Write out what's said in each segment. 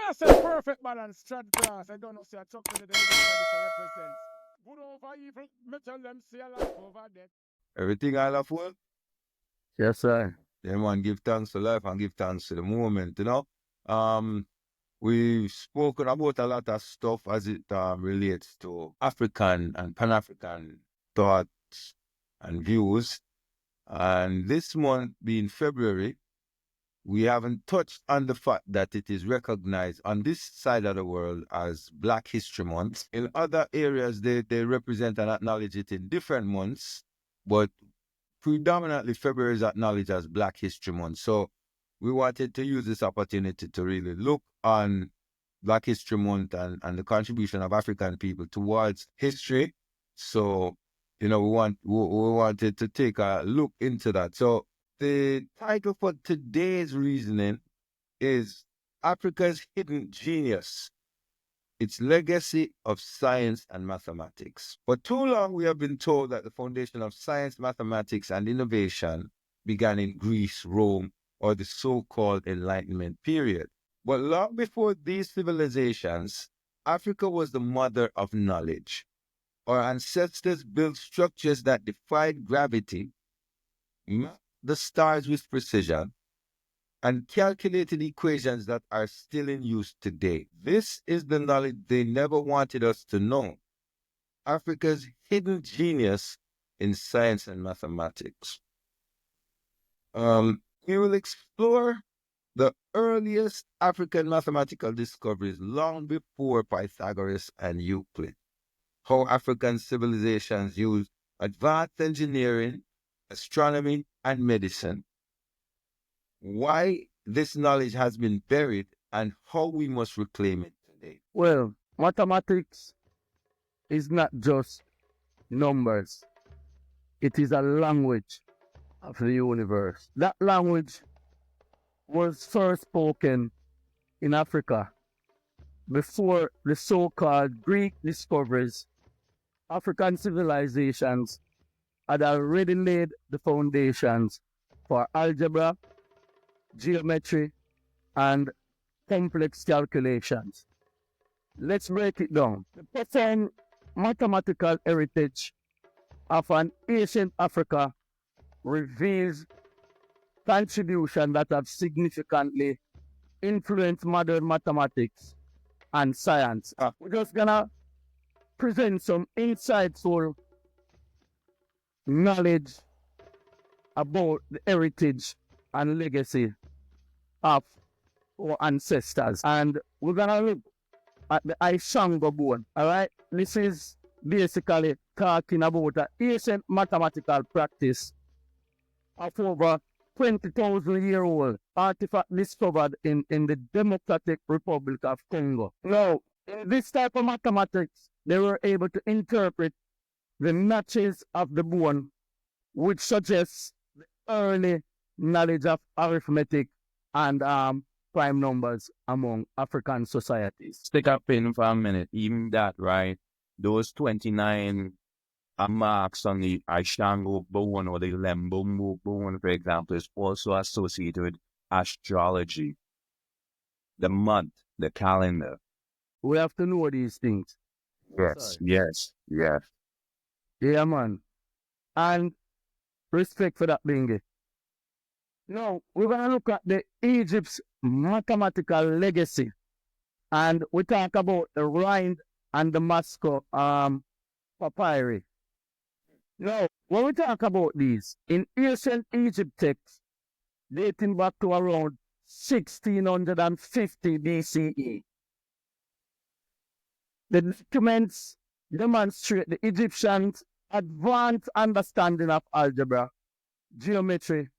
I said perfect balance, strand class. I don't know, say I talk to the represents. Good over evil, me tell them, see a life over death. Everything I love for, Yes, sir. then one give thanks to life and give thanks to the moment, you know. Um, we've spoken about a lot of stuff as it relates to African and Pan-African thoughts and views. And this month being February, we haven't touched on the fact that it is recognized on this side of the world as Black History Month. In other areas, they represent and acknowledge it in different months, but predominantly February is acknowledged as Black History Month. So we wanted to use this opportunity to really look on Black History Month and the contribution of African people towards history. So, you know, we wanted to take a look into that. So the title for today's reasoning is Africa's Hidden Genius, its legacy of science and mathematics. For too long, we have been told that the foundation of science, mathematics, and innovation began in Greece, Rome, or the so-called Enlightenment period. But long before these civilizations, Africa was the mother of knowledge. Our ancestors built structures that defied gravity, mapped the stars with precision, and calculated equations that are still in use today. This is the knowledge they never wanted us to know. Africa's hidden genius in science and mathematics. We will explore the earliest African mathematical discoveries long before Pythagoras and Euclid. How African civilizations used advanced engineering, astronomy, and medicine. Why this knowledge has been buried and how we must reclaim it today. Well, mathematics is not just numbers. It is a language of the universe. That language was first spoken in Africa before the so-called Greek discoveries. African civilizations had already laid the foundations for algebra, geometry, and complex calculations. Let's break it down. The profound mathematical heritage of an ancient Africa reveals contributions that have significantly influenced modern mathematics and science. We're just gonna present some insightful knowledge about the heritage and legacy of our ancestors. And we're gonna look at the Ishango bone. Alright? This is basically talking about an ancient mathematical practice of over 20,000-year-old artifact discovered in the Democratic Republic of Congo. Now, in this type of mathematics, they were able to interpret the notches of the bone, which suggests the early knowledge of arithmetic and prime numbers among African societies. Stick up in for a minute. Even that, right? Those 29 marks on the Ishango bone or the Lembombo bone, for example, is also associated with astrology, the month, the calendar. We have to know these things. Yes, yes, yes. Yeah, man. And respect for that, Bingy. Now, we're going to look at the Egypt's mathematical legacy. And we talk about the Rind and the Moscow papyri. Now, when we talk about these, in ancient Egypt texts, dating back to around 1650 BCE, the documents demonstrate the Egyptians' advanced understanding of algebra, geometry,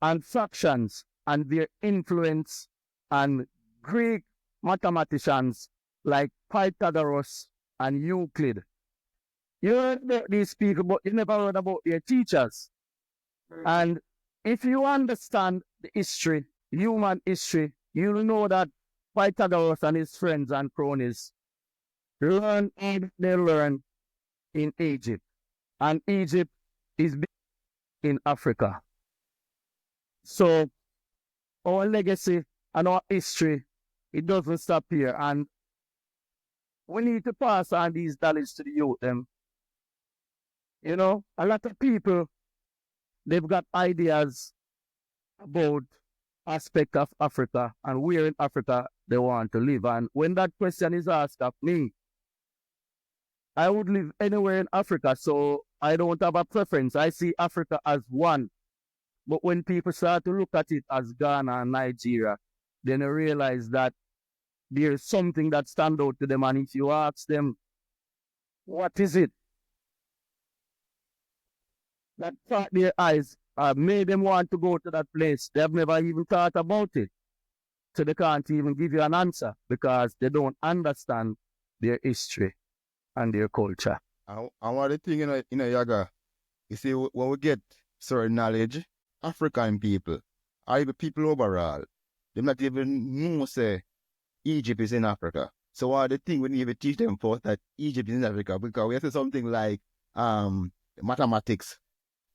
and fractions, and their influence on Greek mathematicians like Pythagoras and Euclid. You heard about these people, but you never heard about their teachers. And if you understand the history, human history, you'll know that Pythagoras and his friends and cronies learn and they learn in Egypt. And Egypt is in Africa. So our legacy and our history It doesn't stop here. And we need to pass on these knowledge to the youth. You know, a lot of people, they've got ideas about aspect of Africa and where in Africa they want to live. And when that question is asked of me, I would live anywhere in Africa, so I don't have a preference. I see Africa as one. But when people start to look at it as Ghana and Nigeria, then they realize that there's something that stands out to them. And if you ask them, what is it that caught their eyes, made them want to go to that place, they have never even thought about it. So they can't even give you an answer because they don't understand their history and their culture. And one of the thing, Yaga, you see, when we get certain knowledge, African people, or even people overall, they not even know, say, Egypt is in Africa. So one of the thing we need to teach them first that Egypt is in Africa, because we have to say something like mathematics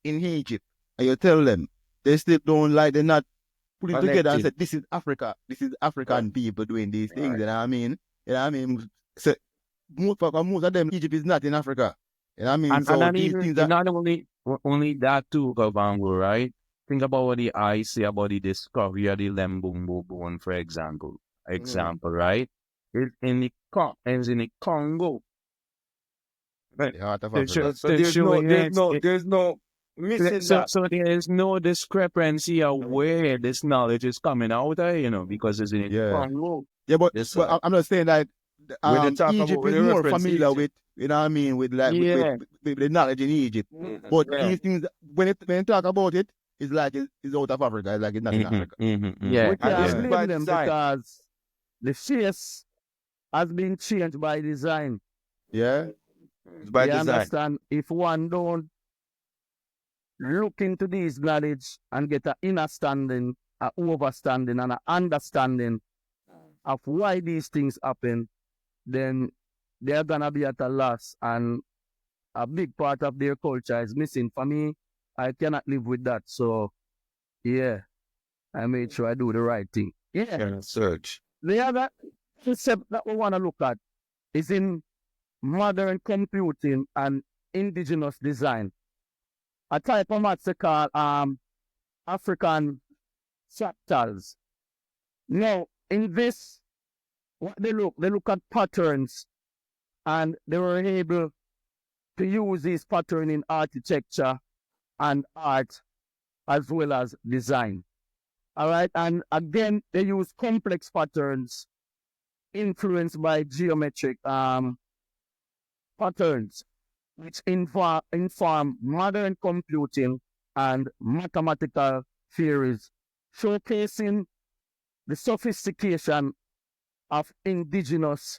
in Egypt, and you tell them, they still don't like, they're not putting together and say, this is Africa, this is African people doing these things, you know what I mean? You know what I mean? So most of them, Egypt is not in Africa. You know what I mean? And, so and these even, things that not only that too, Kavango, right? Think about what the I say about the discovery of the Lembumbo bone, for example. Right? It's in the Congo. the heart of To Africa. show- So to there's show it- there's no missing So, that. so there is no discrepancy of where this knowledge is coming out of, because it's in Yeah. Congo. Yeah, but, Yes, but sir. I'm not saying that When they talk Egypt about- when is they more reference familiar Egypt. with, you know what I mean, with like Yeah. with the knowledge in Egypt. But Yeah. these things, when they talk about it, it's like it's out of Africa. It's like it's not in Africa. Yeah. We can't yeah. blame By them design. because the face has been changed by design. Yeah, it's by You design. understand? If one don't look into these knowledge and get an understanding, an overstanding, and an understanding of why these things happen, then they're gonna be at a loss, and a big part of their culture is missing. For me, I cannot live with that. So, yeah, I made sure I do the right thing. Yeah. Search. The other concept that we want to look at is in modern computing and indigenous design. A type of maths they call African fractals. Now, in this, what they look at patterns, and they were able to use these patterns in architecture and art as well as design. All right, and again, they use complex patterns influenced by geometric patterns, which inform modern computing and mathematical theories, showcasing the sophistication of indigenous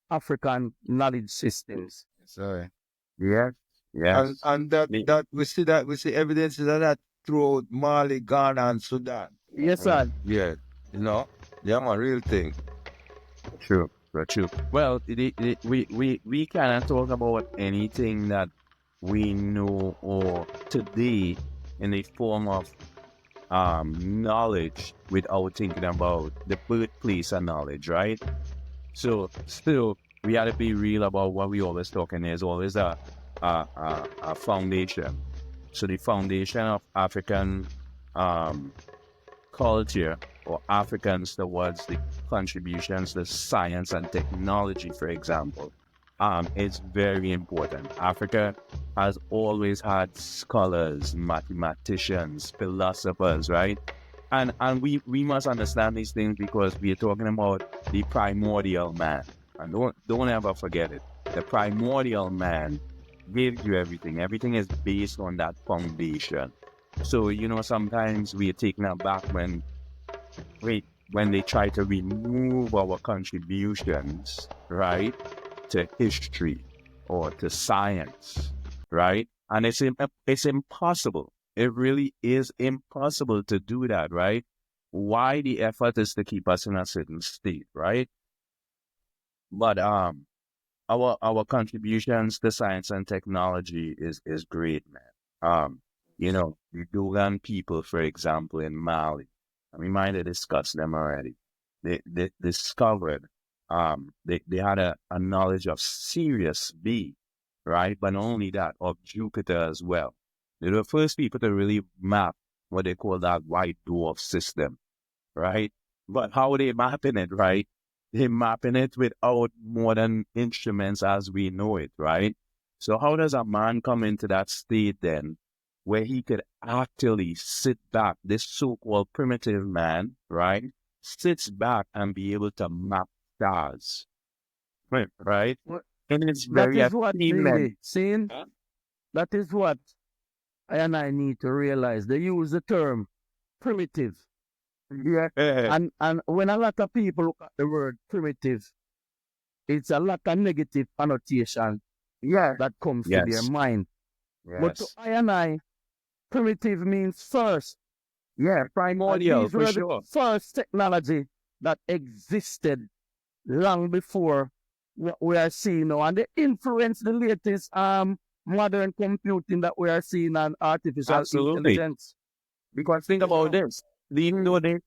African knowledge systems. Sorry. Yes. Yes. And that we see evidences of that throughout Mali, Ghana, and Sudan. Yes, sir. Yeah, yeah, man, real thing. True. Well, we cannot talk about anything that we know or today in the form of knowledge without thinking about the birthplace of knowledge, right? So still, we have to be real about what we always talking. There's always a foundation. So the foundation of African culture or Africans towards the contributions to science and technology, for example, it's very important. Africa has always had scholars, mathematicians, philosophers, right? And we must understand these things because we are talking about the primordial man. And don't ever forget it. The primordial man gives you everything. Everything is based on that foundation. So, sometimes we are taken aback when they try to remove our contributions, right, to history or to science, right? And it's impossible. It really is impossible to do that, right? Why the effort is to keep us in a certain state, right? But our contributions to science and technology is great, man. The Dogon people, for example, in Mali. We might have discussed them already. they discovered, they had a knowledge of Sirius B, right? But not only that, of Jupiter as well. They were the first people to really map what they call that white dwarf system, right? But how they mapping it, right? They mapping it without modern instruments as we know it, right? So how does a man come into that state then where he could actually sit back, this so-called primitive man, right? Sits back and be able to map stars, right? Well, And it's that very is what achievement. really, seeing, that is what I need to realize. They use the term primitive. Yeah. And when a lot of people look at the word primitive, it's a lot of negative connotation that comes to their Yes. mind. But to Yes. primitive means first. Yeah, And primordial these for were the sure. first technology that existed long before what we are seeing now. And they influence the latest modern computing that we are seeing and artificial Absolutely. intelligence. Because think about this. Even though they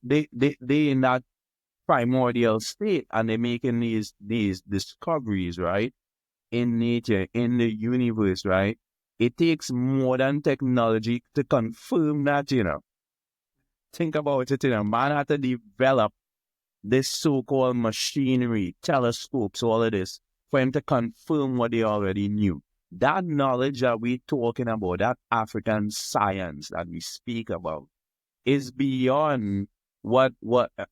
in that primordial state and they're making these discoveries, right? In nature, in the universe, right? It takes modern technology to confirm that, Think about it, Man had to develop this so-called machinery, telescopes, all of this, for him to confirm what they already knew. That knowledge that we're talking about, that African science that we speak about, is beyond what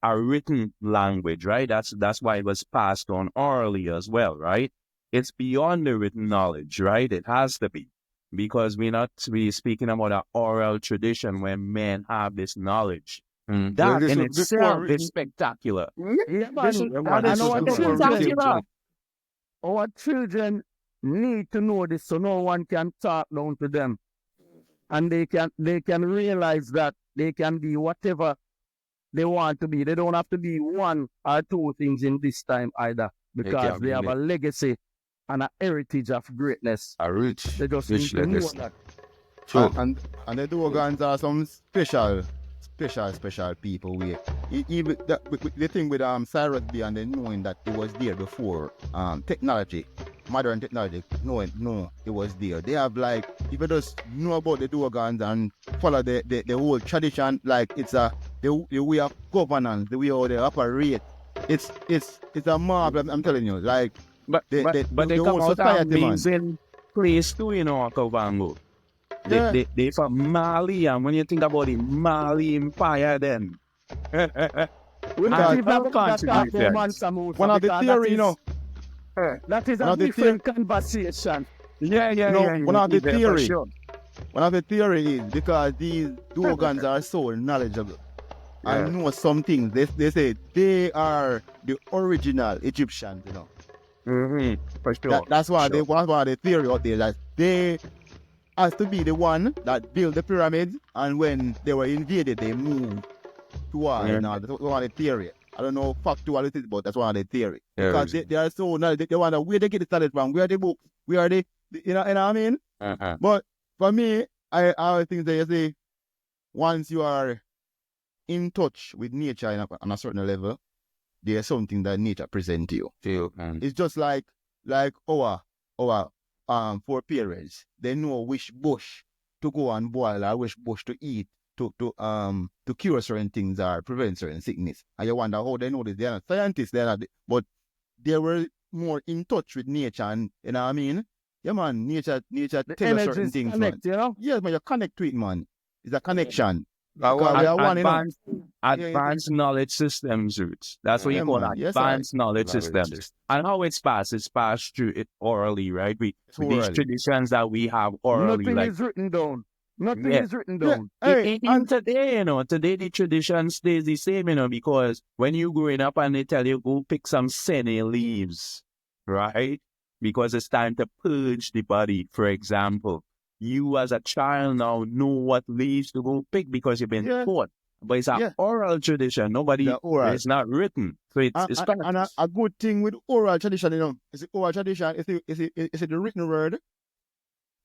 a written language, right? That's why it was passed on orally as well, right? It's beyond the written knowledge, right? It has to be. Because we're speaking about an oral tradition where men have this knowledge. That this in was before itself written. is spectacular. Yeah, This is, man. that And is This was before written. spectacular. our children need to know this so no one can talk down to them. And they can realize that they can be whatever they want to be. They don't have to be one or two things in this time either, because they have a legacy and a heritage of greatness. A rich They just need to know legacy. that. True. And the Dogons are some special people. Even the thing with Cyrus B and then knowing that it was there before technology, modern technology, no, it was there. They have like, if you just know about the Dogons and follow the whole tradition, like it's the way of governance, the way how they operate. It's a marvel. I'm telling you, like. But they the come whole out society, man. amazing place too, Kavango. Yeah. They from Mali, and when you think about the Mali Empire, then We Because- not even have Can't that talk contribute about that. Mansa One of the because theory, that is one a of the different conversation. one of the for theory. sure. One of the theory is because these Dogons are so knowledgeable and know some things. They say they are the original Egyptians, For sure. That's why Sure. that's why the theory out there that they has to be the one that built the pyramids, and when they were invaded, they moved to war. That's one of the theory. I don't know factual it is, but that's one of the theory. Yeah, Because they are so knowledgeable. They wonder where they get it started from, where the book, where they, you know what I mean? But for me, I always think that you see, once you are in touch with nature on a certain level, there's something that nature presents to you. True. It's just like our foreparents. They know which bush to go and boil or which bush to eat to cure certain things or prevent certain sickness. And you wonder how they know this. They're not scientists, but they were more in touch with nature, and you know what I mean? Yeah, man, nature The tell us certain energies things, connect, man. Yes, man, you connect to it, man. It's a connection. I Because we are one, Advanced knowledge systems, Roots. That's what Yeah, you call man. Yes, advanced knowledge Knowledge systems. systems. And how it's passed through it orally, right? With these orally. traditions that we have orally, Nothing like is written down. Nothing Yeah. is written Yeah, down. hey, even today, today the tradition stays the same, because when you growing up and they tell you go pick some senna leaves, right? Because it's time to purge the body, for example. You as a child now know what leaves to go pick because you've been Yeah. taught. But it's an Yeah. oral tradition. The oral. It's not written. So it's And practice. a good thing with oral tradition, is the oral tradition, is the written word,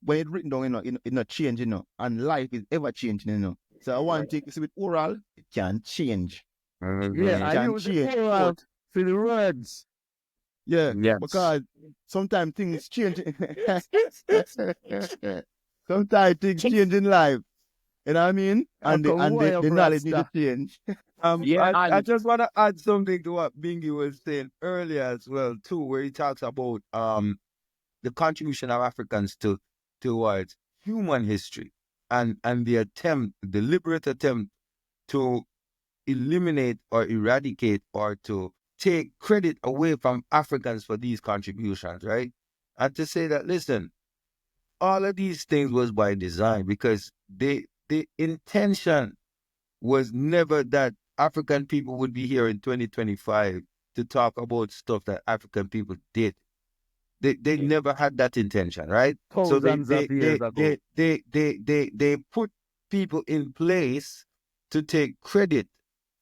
when it's written down, it not change, and life is ever changing, So one thing is with oral, it can change. Yeah, I can use the change oral both. for the words. Yeah, Yes. because sometimes things change. Sometimes things change in life. You know what I mean? I And can the wire knowledge need to Rasta. change. Yeah, I and just want to add something to what Bingy was saying earlier as well too, where he talks about the contribution of Africans towards human history and the deliberate attempt to eliminate or eradicate or to take credit away from Africans for these contributions, right? And to say that, listen, all of these things was by design because the intention was never that African people would be here in 2025 to talk about stuff that African people did. They never had that intention, right? So Thousands of years ago. they put people in place to take credit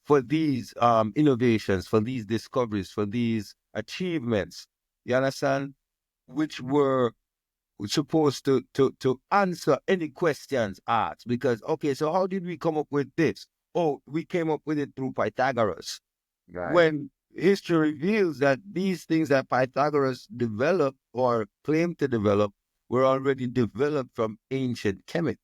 for these innovations, for these discoveries, for these achievements. You understand? Which were supposed to answer any questions asked. Because okay, so how did we come up with this? Oh, we came up with it through Pythagoras. right. When history reveals that these things that Pythagoras developed or claimed to develop were already developed from ancient Kemet,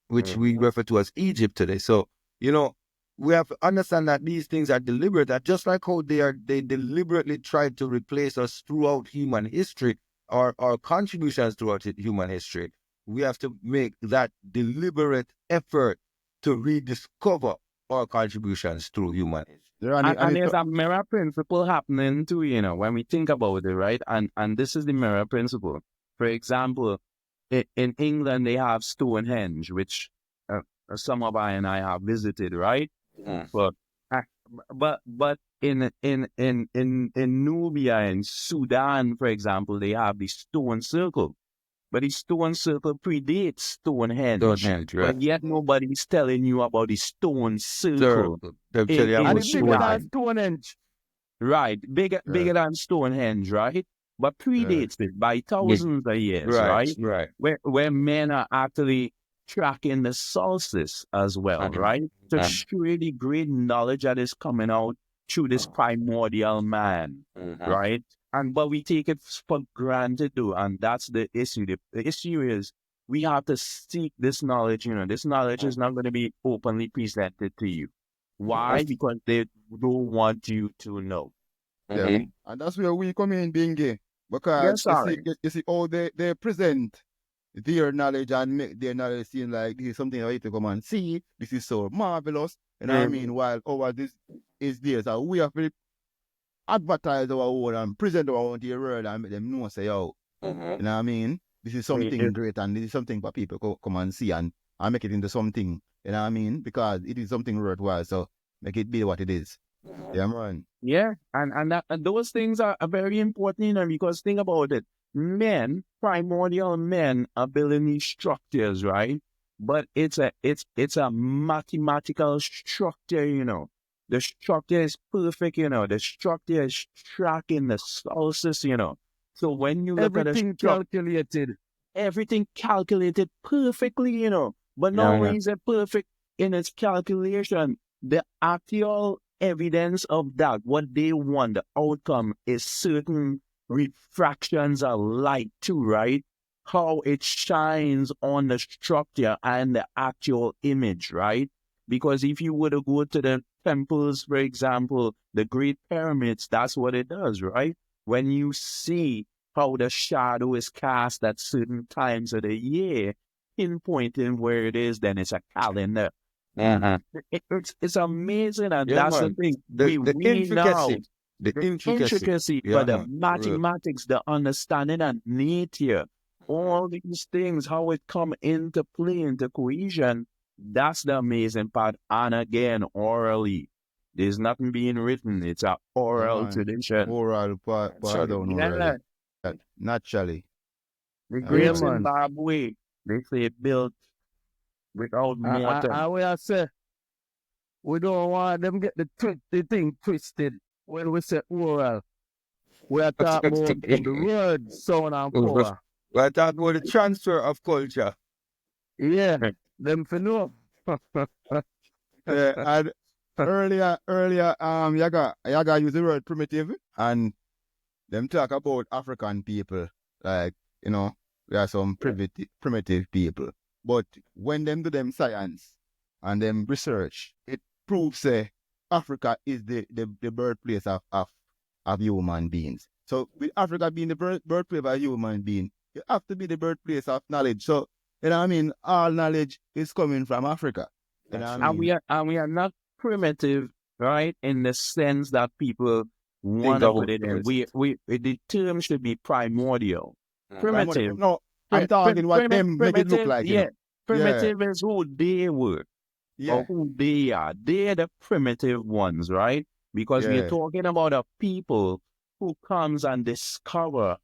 which we refer to as Egypt today. So, you know, we have to understand that these things are deliberate, that just like how they deliberately tried to replace us throughout human history or contributions throughout human history. We have to make that deliberate effort to rediscover our contributions through human history. And there's a mirror principle happening too, when we think about it, right? And this is the mirror principle. For example, in England, they have Stonehenge, which some of I and I have visited, right? But uh, but in Nubia and Sudan, for example, they have the stone circle. But the stone circle predates Stonehenge. Stonehenge, right. But yet nobody's telling you about the stone circle. They'll tell you in about And it's bigger than Stonehenge. Stonehenge. Right, bigger than Stonehenge, right? But predates it by thousands of years, right? Right. Where men are actually tracking the solstice as well, right? To show the great knowledge that is coming out through this primordial man, right? But we take it for granted, though, and that's the issue. The issue is we have to seek this knowledge. This knowledge is not going to be openly presented to you. Why? Because they don't want you to know. Yeah. And that's where we come in, Bingy. Because you see how they present their knowledge and make their knowledge seem like this is something I need to come and see. This is so marvelous. You know what I mean? While over this is there. So we have to advertise our own and present our own to the world and make them know, say, yo, you know what I mean? This is something great and this is something for people to come and see and make it into something, you know what I mean? Because it is something worthwhile. So make it be what it is. Yeah, man. Yeah, and those things are very important, because think about it. Primordial men are building these structures, right? But it's a mathematical structure, The structure is perfect, The structure is tracking the solstice, So when you look Everything calculated. everything calculated perfectly, But not only is it perfect in its calculation, the actual evidence of that, what they want, the outcome is certain refractions of light too, right? How it shines on the structure and the actual image, right? Because if you were to go to the temples, for example, the Great Pyramids, that's what it does, right? When you see how the shadow is cast at certain times of the year, pinpointing where it is, then it's a calendar. It's amazing, and that's the thing. The intricacy. The intricacy, but the mathematics, the understanding and nature, all these things, how it come into play, into cohesion, that's the amazing part. And again, orally. There's nothing being written. It's an oral tradition. Oral part down already. Naturally. The great Zimbabwe, they say built without mortar. And we are say, we don't want them get the thing twisted when we say oral. We are talking about the word, sound, and power. We are talking about the transfer of culture. Yeah, them for know. And earlier, Yaga use the word primitive, and them talk about African people, like, you know, we are some primitive people. But when them do them science and them research, it proves Africa is the birthplace of human beings. So with Africa being the birthplace of a human being, it have to be the birthplace of knowledge. So, you know what I mean? All knowledge is coming from Africa. You know what I mean? And we are not primitive, right? In the sense that people want to about put it in. first. The term should be primordial. Primitive. No, I'm talking what them make it look primitive, like. You yeah. know? Primitive is who they were Yeah. or who they are. They're the primitive ones, right? Because we're Yeah. talking about a people who comes and discover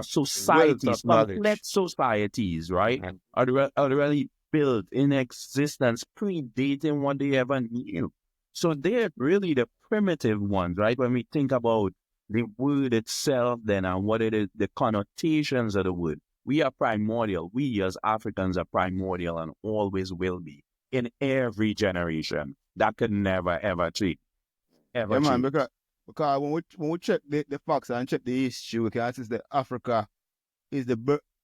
societies, knowledge. complex societies, right? Are really built in existence, predating what they ever knew. So they're really the primitive ones, right? When we think about the word itself, then, and what it is, the connotations of the word. We are primordial. We as Africans are primordial and always will be in every generation. That could never ever change. Ever Yeah, man, change. because when we check the facts and check the history, we can see that Africa is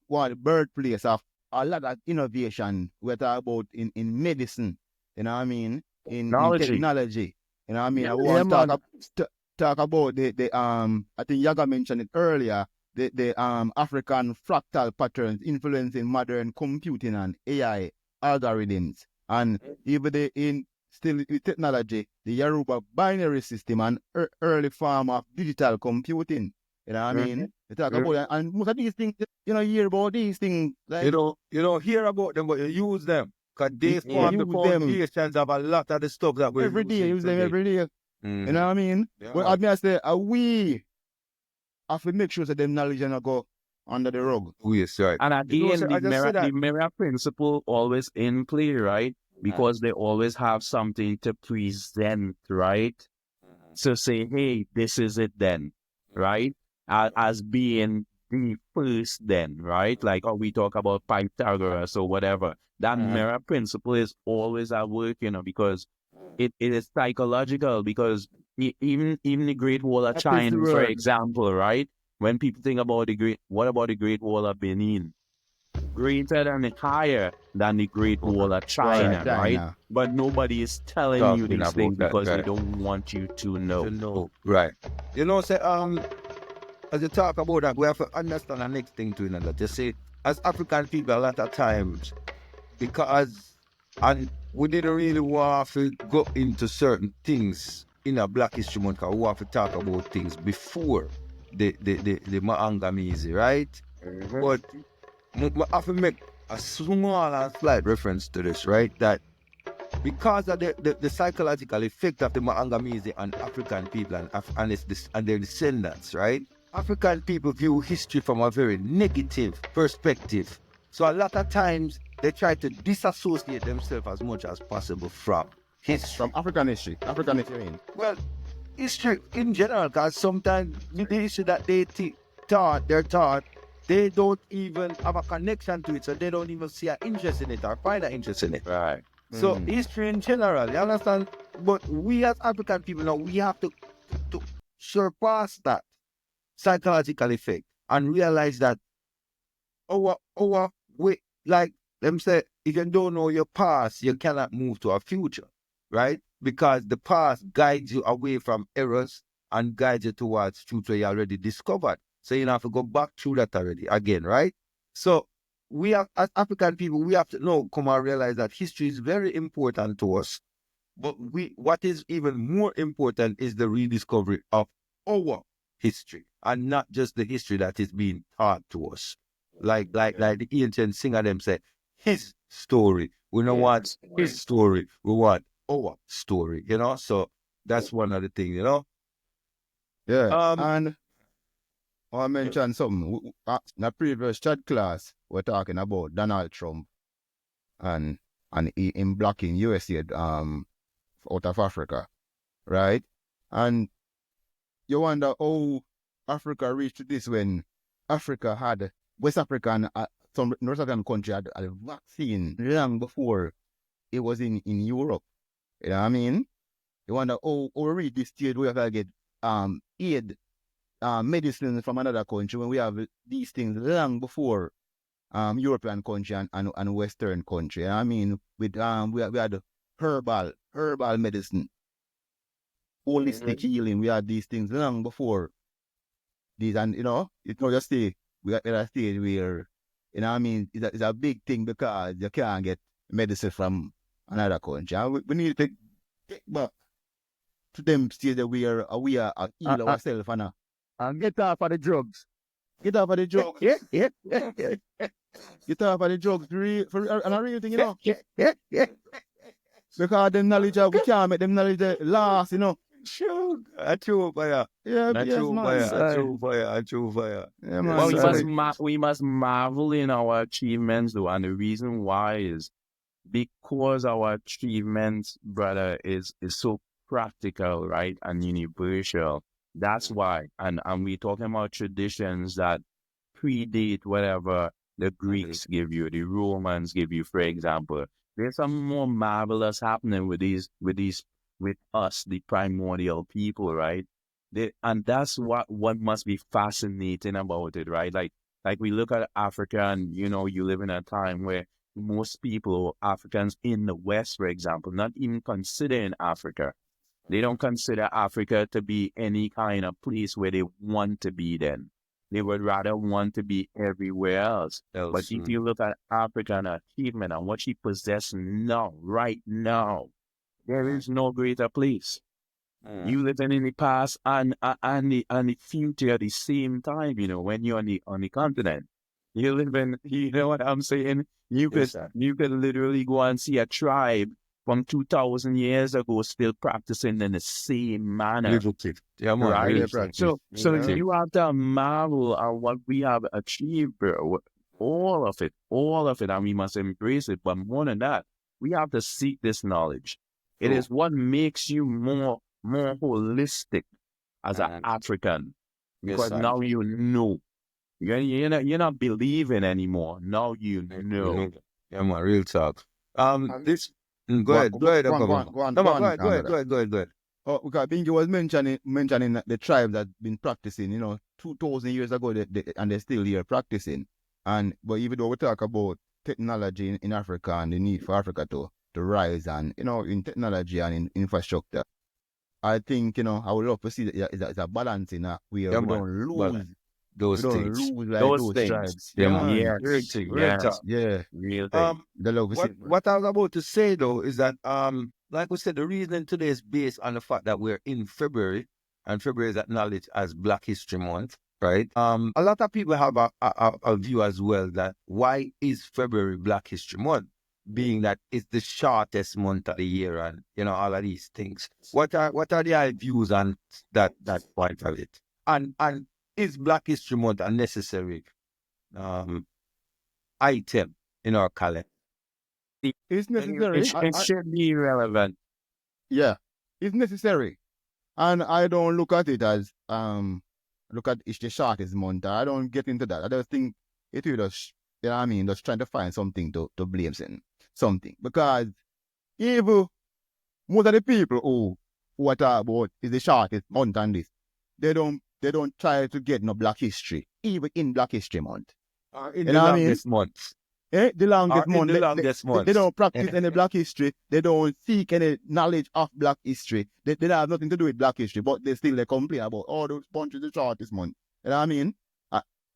one of the birthplace of a lot of innovation we talk about in medicine, you know what I mean? In Technology. technology. You know what I mean? I Yeah, want to man. talk about the I think Yaga mentioned it earlier, the African fractal patterns influencing modern computing and AI algorithms. And even still with technology, the Yoruba binary system and early form of digital computing. You know what I mean? You talk about it, and most of these things, you know, you hear about these things. Like, You don't hear about them, but you use them. Because they form the use them foundations of a lot of the stuff that we're every day. using Use them today. every day. Mhm. You know what I mean? Yeah, But I mean, I say, we have to make sure that them knowledge don't go under the rug. Yes, right. And You know, again, sir, I just said the that. mirror principle always in play, right? Because they always have something to present, right? So say, hey, this is it then, right? As being the first then, right? Like, or we talk about Pythagoras or whatever. That mirror principle is always at work, because it is psychological, because even the Great Wall of That is China, the for word. example, right? When people think about what about the Great Wall of Benin? Greater and higher than the Great Wall of China, right? China. But nobody is telling you Talking these about things that, because they right. don't want you to know. To know. Right. You know, say, as you talk about that, we have to understand the next thing to another. You see, as African people, a lot of times, and we didn't really want to go into certain things in a Black History Month, because we want to talk about things before the Maangamizi, right? But I have to make a small and slight reference to this, right? That because of the psychological effect of the Maangamizi on African people and their descendants, right? African people view history from a very negative perspective. So a lot of times they try to disassociate themselves as much as possible from history. From African history. African history. I mean. Well, history in general, because sometimes the history that they're taught, they don't even have a connection to it, so they don't even see an interest in it or find an interest in it. Right. So history in general, you understand? But we as African people now, we have to surpass that psychological effect and realize that our way, like them say, if you don't know your past, you cannot move to a future, right? Because the past guides you away from errors and guides you towards future you already discovered. So you have to go back through that already again, right? So we have, as African people, we have to come and realize that history is very important to us. But what is even more important is the rediscovery of our history, and not just the history that is being taught to us. Like the ancient singer them say, his story. We don't want his story. We want our story, So that's one of the things, Yeah. And I mentioned something. In a previous chat class, we're talking about Donald Trump and him blocking USA out of Africa, right? And you wonder how Africa reached this when Africa had West Africa and some North African country had a vaccine long before it was in Europe. You know what I mean? You wonder, we reach this stage where we have to get aid, medicine from another country when we have these things long before European country and Western country. You know what I mean? With we had herbal medicine, holistic healing. We had these things long before these, and it's not just stay. We are at a stage where, you know what I mean, it's a big thing because you can't get medicine from another country. And we need to get back to them stage that we are heal ourselves And get off of the drugs. get off of the drugs. Yeah. Get off of the drugs for and a real thing, because the knowledge we can't make them knowledge last, Sure. A true fire. Yeah, A yes, true man. fire. A true fire. A true fire. Yeah, man. Well, we must marvel in our achievements, though, and the reason why is because our achievements, brother, is so practical, right, and universal. That's why, and we're talking about traditions that predate whatever the Greeks give you, the Romans give you, for example. There's some more marvelous happening with us, the primordial people, right? And that's what must be fascinating about it, right? Like we look at Africa, and you live in a time where most people, Africans in the West, for example, not even considering Africa. They don't consider Africa to be any kind of place where they want to be then. They would rather want to be everywhere else. But if you look at African achievement and what she possesses now, right now, there is no greater place. You living in the past and the future at the same time, when you're on the continent. You live in, you know what I'm saying? You could literally go and see a tribe from 2,000 years ago still practicing in the same manner. Yeah, man. Right? Really So you have to marvel at what we have achieved, bro. All of it, and we must embrace it. But more than that, we have to seek this knowledge. It is what makes you more holistic as an African, because now you know. You're not believing anymore. Now you know. Yeah, man. Real talk. Go ahead. Go ahead. Oh, because I think you was mentioning the tribes that been practicing, 2,000 years ago, and they're still here practicing. But even though we talk about technology in Africa and the need for Africa to rise, and in technology and in infrastructure, I think I would love to see that it's a balance in that we don't lose those things. those tribes. Yeah, man. Yes. Real thing. Yes. Real talk. Yeah. Real thing. What I was about to say though is that like we said, the reason today is based on the fact that we're in February, and February is acknowledged as Black History Month, right? A lot of people have a view as well that why is February Black History Month, being that it's the shortest month of the year, and all of these things. What are the views on that point of it? And is Black History Month a necessary item in our calendar? It's necessary. It should be relevant. Yeah, it's necessary. And I don't look at it as look at it's the shortest month. I don't get into that. I just think it will just, just trying to find something to blame something. Because even most of the people who are talking about is the shortest month and this, they don't try to get no Black history, even in Black History Month. In the longest month. The longest month. In the longest month. They don't practice any Black history. They don't seek any knowledge of Black history. They don't have nothing to do with Black history, but they complain about, those bunches the shortest month. You know what I mean?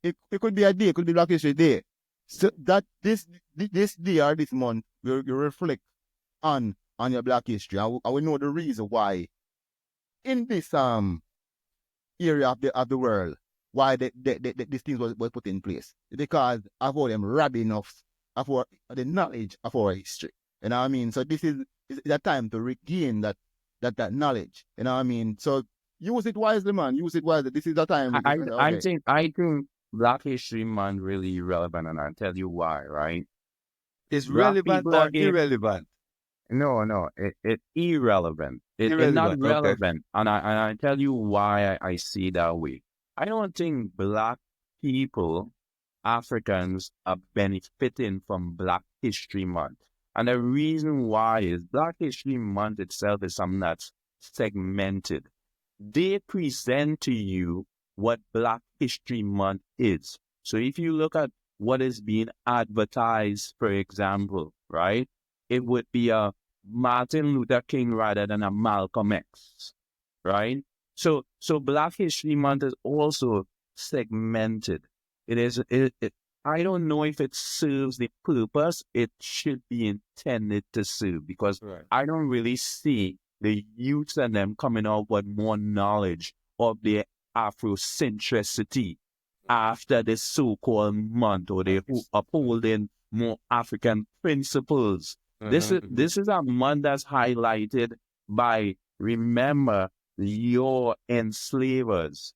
It could be a day, it could be Black History Day. So that this day or this month, you reflect on your Black history. I will know the reason why in this area of the world, why these things was put in place. Because of all them robbing of the knowledge of our history. You know what I mean? So this is a time to regain that knowledge. You know what I mean? So use it wisely, man. Use it wisely. This is the time. I think Black History Month really relevant, and I'll tell you why, right? It's relevant or irrelevant? No, it's irrelevant. It's not relevant. Okay. And I tell you why I see that way. I don't think Black people, Africans, are benefiting from Black History Month. And the reason why is Black History Month itself is something that's segmented. They present to you what Black History Month is. So if you look at what is being advertised, for example, right, it would be a Martin Luther King rather than a Malcolm X, right? So Black History Month is also segmented. I don't know if it serves the purpose it should be intended to serve, because I don't really see the youths and them coming out with more knowledge of their Afrocentricity after this so-called month, or they upholding more African principles. This is a month that's highlighted by, remember, your enslavers,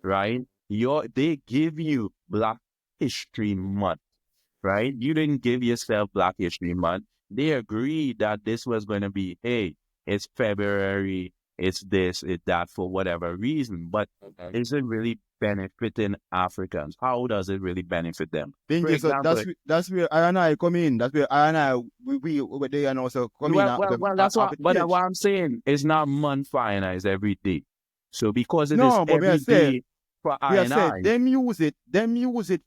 right? They give you Black History Month, right? You didn't give yourself Black History Month. They agreed that this was going to be, hey, it's February, it's this, it's that, for whatever reason. But is it really benefiting Africans? How does it really benefit them? Thing For is, example, that's where I and I come in. That's where I and I we over there and also come in. that's what. But what I'm saying is not month finalized every day. So because it is No, but every day for I and I, them use it for push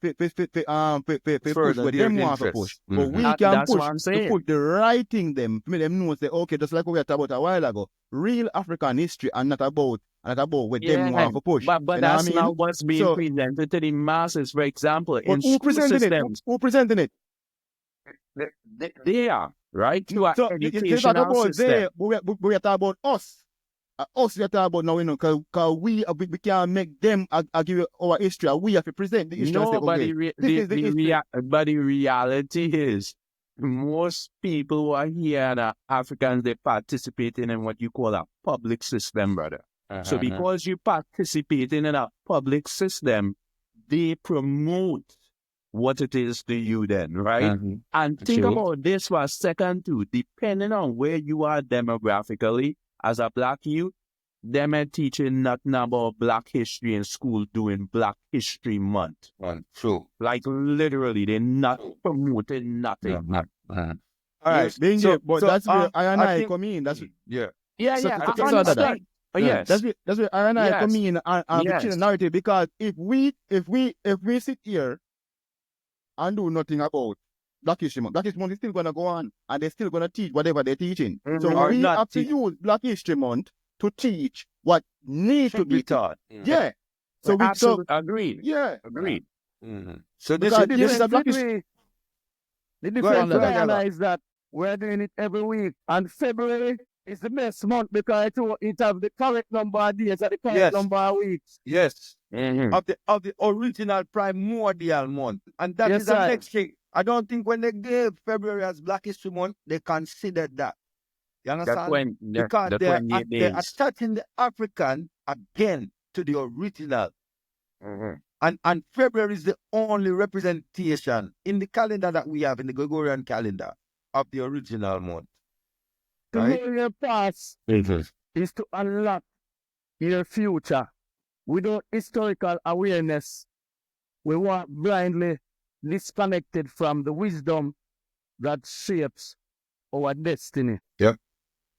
Further what their them want to interests. push. But we can that's push what I'm to saying. put the right thing them, make them know, say, okay, just like we were talking about a while ago, real African history and not about what them want to push. But You know that's what I mean? not what's being So, presented to the masses. For example, in but who school presenting systems, it? Who presenting it? they are right through our So you talk educational about system. there, but we are talking about us. Us we are talking about now, you know, because we can't make them give you our history. We have to present the history. No, but This is the history. but the reality is, most people who are here that are Africans, they participate in what you call a public system, brother. So because you participating in a public system, they promote what it is to you then, right? And think about this for a second too. Depending on where you are demographically as a Black youth, them are teaching nothing about Black history in school during Black History Month. True. Like literally, they're not promoting nothing. All right, but that's where I and I come in. That's yeah. Yeah, So- yeah, so- I so- understand. Yes. That's where I and I Yes. come in and Yes. change the narrative, because if we sit here and do nothing about Black History Month is still gonna go on, and they're still gonna teach whatever they're teaching. So Or we not have to teach. use Black History Month to teach what needs to Should be be taught. Yeah. So Absolutely agreed. yeah. Agreed. So this Because is this is a Black The History. difference Go ahead, I Dada. is that we're doing it every week, and February is the best month because it have the correct number of days and the correct Yes. number of weeks. yes Mhm. of the original primordial month, and that Yes, is the sir. next thing. I don't think when they gave February as Black History Month, they considered that. You understand? Because the they're 28 they're days. attaching the African again to the original. Mhm. And February is the only representation in the calendar that we have, in the Gregorian calendar, of the original month. To Right? know your past is to unlock your future. Without historical awareness, we walk blindly disconnected from the wisdom that shapes our destiny.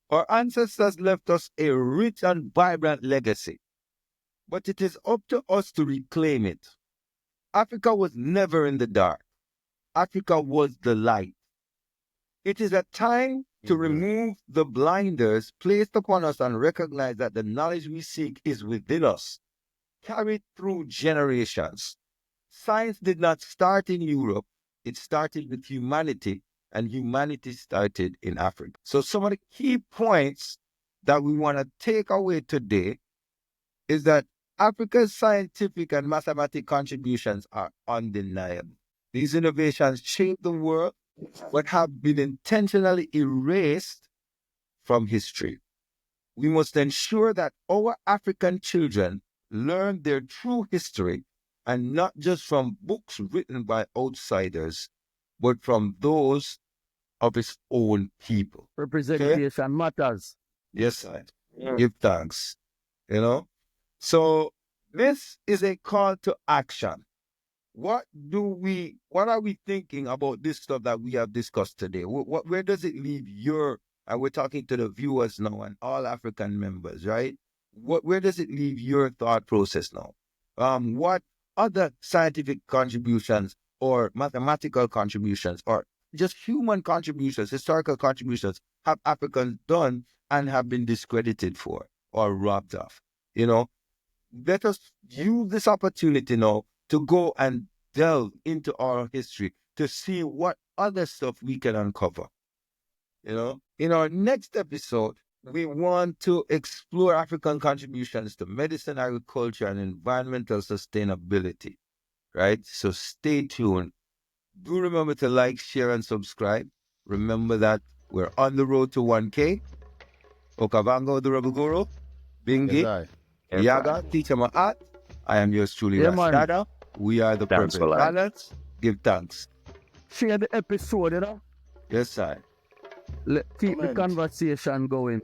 Our ancestors left us a rich and vibrant legacy, but it is up to us to reclaim it. Africa was never in the dark. Africa was the light. It is a time to remove the blinders placed upon us and recognize that the knowledge we seek is within us, carried through generations. Science did not start in Europe. It started with humanity, and humanity started in Africa. So some of the key points that we want to take away today is that Africa's scientific and mathematical contributions are undeniable. These innovations shape the world, but have been intentionally erased from history. We must ensure that our African children learn their true history, and not just from books written by outsiders, but from those of its own people. Representation matters. Yes, sir. Give thanks. You know? So this is a call to action. what are we thinking about this stuff that we have discussed today? Where does it leave and we're talking to the viewers now and all African members, right? Where does it leave your thought process now? What other scientific contributions or mathematical contributions or just human contributions, historical contributions have Africans done and have been discredited for or robbed of? Let us use this opportunity now to go and delve into our history to see what other stuff we can uncover. In our next episode, we want to explore African contributions to medicine, agriculture, and environmental sustainability, right? So stay tuned. Do remember to like, share, and subscribe. Remember that we're on the road to 1K. Okavango, the Rebel Guru, Bingi, Yes, Yaga, Teacher Ma'at. I am yours truly, Yeah, man. Rastada. We are the Thanks Perfect for life. Balance. Give thanks. Share the episode, Yes, sir. Keep the Comment. conversation going.